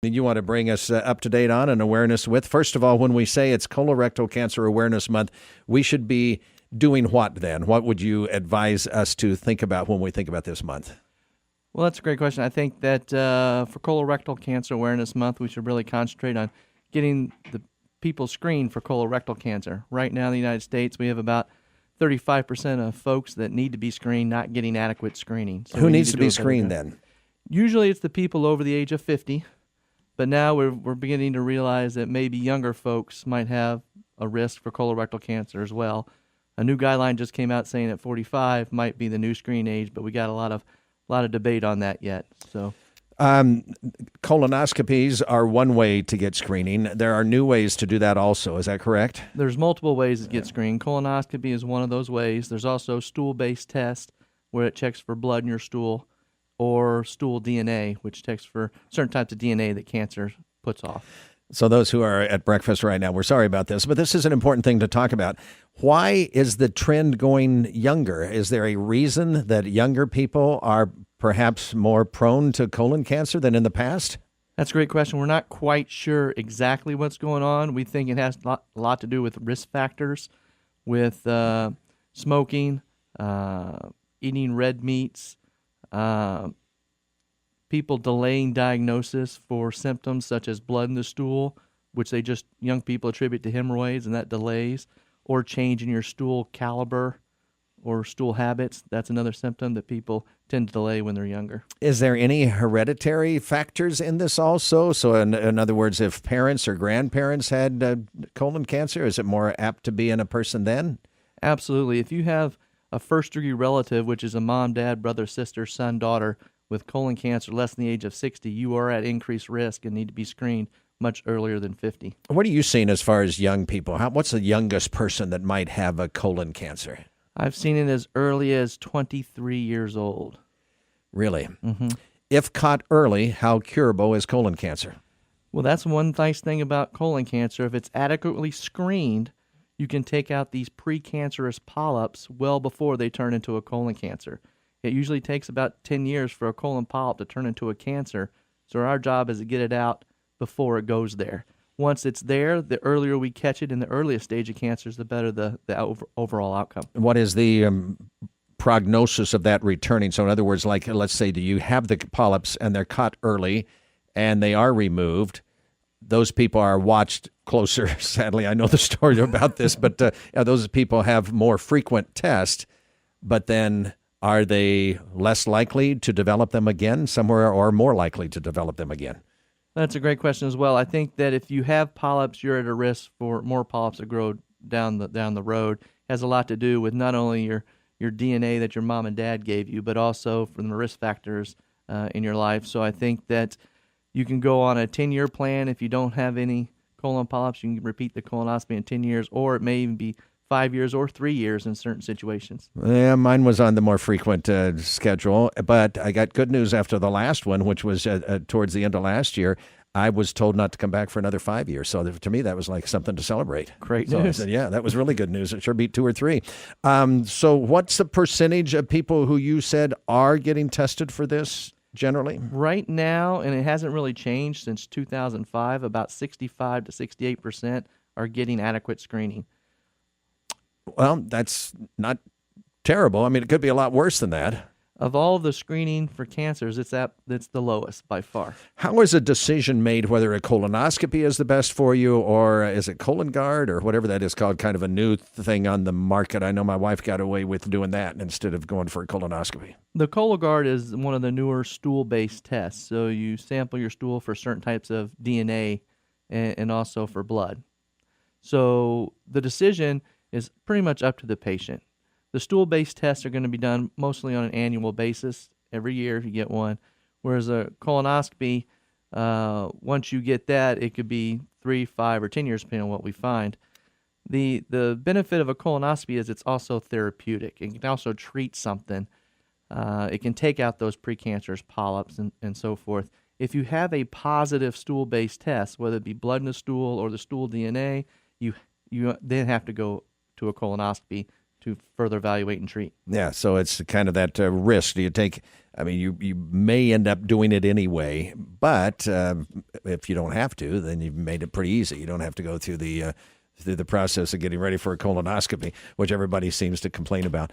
You want to bring us up to date on and awareness with. First of all, when we say it's Colorectal Cancer Awareness Month, we should be doing what then? What would you advise us to think about when we think about this month? Well, that's a great question. I think that for Colorectal Cancer Awareness Month, we should really concentrate on getting the people screened for colorectal cancer. Right now in the United States, we have about 35% of folks that need to be screened not getting adequate screening. So who needs to be screened then? Usually it's the people over the age of 50. But now we're beginning to realize that maybe younger folks might have a risk for colorectal cancer as well. A new guideline just came out saying that 45 might be the new screen age, but we got a lot of debate on that yet. So, colonoscopies are one way to get screening. There are new ways to do that also. Is that correct? There's multiple ways to get screened. Colonoscopy is one of those ways. There's also stool-based test where it checks for blood in your stool, or stool DNA, which checks for certain types of DNA that cancer puts off. So those who are at breakfast right now, we're sorry about this, but this is an important thing to talk about. Why is the trend going younger? Is there a reason that younger people are perhaps more prone to colon cancer than in the past? That's a great question. We're not quite sure exactly what's going on. We think it has a lot to do with risk factors, with smoking, eating red meats, people delaying diagnosis for symptoms such as blood in the stool, which young people attribute to hemorrhoids, and that delays, or change in your stool caliber or stool habits. That's another symptom that people tend to delay when they're younger. Is there any hereditary factors in this also? So in other words, if parents or grandparents had colon cancer, is it more apt to be in a person then? Absolutely. If you have a first-degree relative, which is a mom, dad, brother, sister, son, daughter, with colon cancer less than the age of 60, you are at increased risk and need to be screened much earlier than 50. What are you seeing as far as young people? What's the youngest person that might have a colon cancer? I've seen it as early as 23 years old. Really? Mm-hmm. If caught early, how curable is colon cancer? Well, that's one nice thing about colon cancer. If it's adequately screened, you can take out these precancerous polyps well before they turn into a colon cancer. It usually takes about 10 years for a colon polyp to turn into a cancer, so our job is to get it out before it goes there. Once it's there, the earlier we catch it in the earliest stage of cancers, the better the overall outcome. What is the prognosis of that returning? So in other words, like let's say do you have the polyps and they're caught early and they are removed, those people are watched closer. Sadly, I know the story about this, but those people have more frequent tests, but then are they less likely to develop them again somewhere or more likely to develop them again? That's a great question as well. I think that if you have polyps, you're at a risk for more polyps to grow down the road. It has a lot to do with not only your DNA that your mom and dad gave you, but also from the risk factors in your life. So I think that you can go on a 10-year plan. If you don't have any colon polyps, you can repeat the colonoscopy in 10 years, or it may even be 5 years or 3 years in certain situations. Yeah, mine was on the more frequent schedule, but I got good news after the last one, which was towards the end of last year. I was told not to come back for another 5 years. So to me, that was like something to celebrate. Great news. I said, yeah, that was really good news. It sure beat 2 or 3. So what's the percentage of people who you said are getting tested for this generally? Right now, and it hasn't really changed since 2005, about 65 to 68% are getting adequate screening. Well, that's not terrible. I mean, it could be a lot worse than that. Of all the screening for cancers, it's the lowest by far. How is a decision made whether a colonoscopy is the best for you, or is it Cologuard or whatever that is called, kind of a new thing on the market? I know my wife got away with doing that instead of going for a colonoscopy. The Cologuard is one of the newer stool-based tests. So you sample your stool for certain types of DNA and also for blood. So the decision is pretty much up to the patient. The stool-based tests are going to be done mostly on an annual basis. Every year you get one. Whereas a colonoscopy, once you get that, it could be 3, 5, or 10 years, depending on what we find. The benefit of a colonoscopy is it's also therapeutic. It can also treat something. It can take out those precancerous polyps and so forth. If you have a positive stool-based test, whether it be blood in the stool or the stool DNA, you then have to go to a colonoscopy to further evaluate and treat. Yeah, so it's kind of that risk. Do you take? I mean, you may end up doing it anyway, but if you don't have to, then you've made it pretty easy. You don't have to go through the process of getting ready for a colonoscopy, which everybody seems to complain about.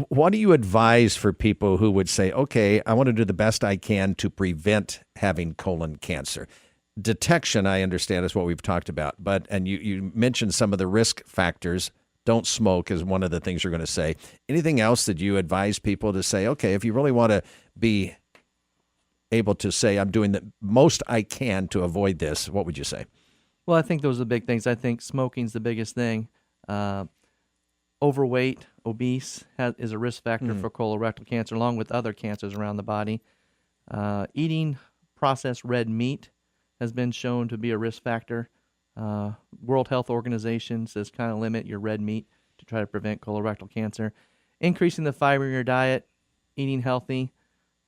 What do you advise for people who would say, okay, I want to do the best I can to prevent having colon cancer? Detection, I understand, is what we've talked about. And you mentioned some of the risk factors. Don't smoke is one of the things you're going to say. Anything else that you advise people to say, okay, if you really want to be able to say, I'm doing the most I can to avoid this, what would you say? Well, I think those are the big things. I think smoking's the biggest thing. Overweight, obese is a risk factor for colorectal cancer, along with other cancers around the body. Eating processed red meat has been shown to be a risk factor. World Health Organization says kind of limit your red meat to try to prevent colorectal cancer. Increasing the fiber in your diet, eating healthy,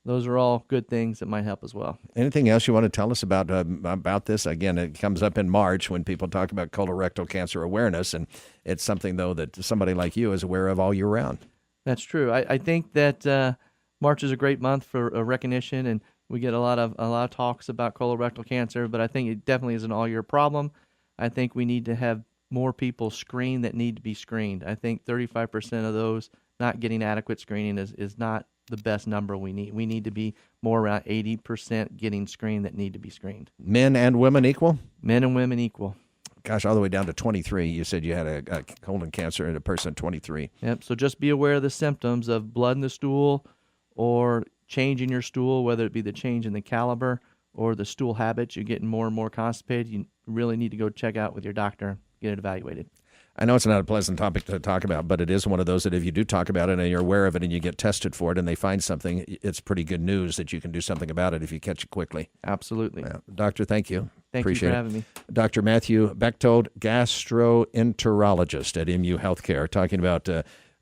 those are all good things that might help as well. Anything else you want to tell us about this? Again, it comes up in March when people talk about colorectal cancer awareness, and it's something, though, that somebody like you is aware of all year round. That's true. I think that March is a great month for recognition, and we get a lot of talks about colorectal cancer, but I think it definitely is an all-year problem. I think we need to have more people screened that need to be screened. I think 35% of those not getting adequate screening is not the best number we need. We need to be more around 80% getting screened that need to be screened. Men and women equal? Men and women equal. Gosh, all the way down to 23. You said you had a colon cancer in a person 23. Yep, so just be aware of the symptoms of blood in the stool or change in your stool, whether it be the change in the caliber or the stool habits. You're getting more and more constipated. You really need to go check out with your doctor, get it evaluated. I know it's not a pleasant topic to talk about, but it is one of those that if you do talk about it and you're aware of it and you get tested for it and they find something, it's pretty good news that you can do something about it if you catch it quickly. Absolutely. Doctor, thank you. Appreciate you for having me. Dr. Matthew Bechtold, gastroenterologist at MU Healthcare, talking about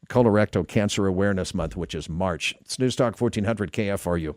Colorectal Cancer Awareness Month, which is March. It's News Talk 1400 KFRU.